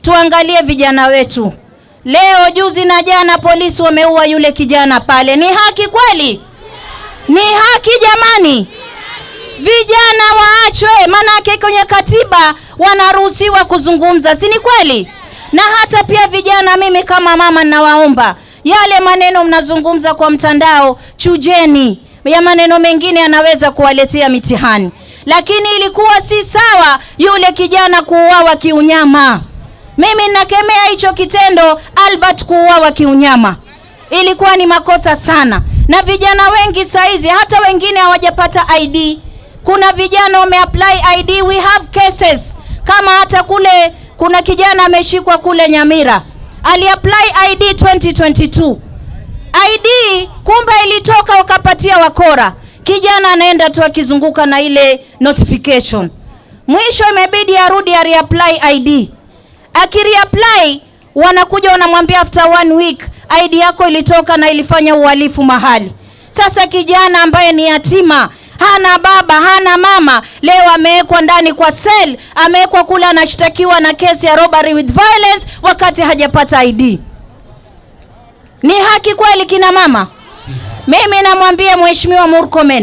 tuangalie vijana wetu. Leo, juzi na jana polisi wameua yule kijana pale. Ni haki kweli? Ni haki jamani? Vijana waachwe, manake kwenye katiba wanaruhusiwa kuzungumza, si ni kweli? Na hata pia vijana, mimi kama mama ninawaomba, yale maneno mnazungumza kwa mtandao chujeni. Ya maneno mengine yanaweza kuwaletea mitihani. Lakini ilikuwa si sawa yule kijana kuuawa kiunyama. Mimi ninakemea hicho kitendo, Albert kuuawa kiunyama. Ilikuwa ni makosa sana. Na vijana wengi saizi, hata wengine hawajapata ID. Kuna vijana wameapply ID, we have cases. Kama hata kule kuna kijana ameshikwa kule Nyamira. Aliapply ID 2022. ID kumbe ilitoka wakapatia wakora. Kijana anaenda tu akizunguka na ile notification. Mwisho imebidi arudi reapply ID. Akireapply wanakuja wanamwambia after 1 week ID yako ilitoka na ilifanya uhalifu mahali. Sasa kijana ambaye ni yatima, hana baba, hana mama, leo amewekwa ndani kwa cell, amewekwa kula anashtakiwa na kesi ya robbery with violence wakati hajapata ID. Ni haki kweli kina mama? Mimi namwambia Mheshimiwa Murkomen,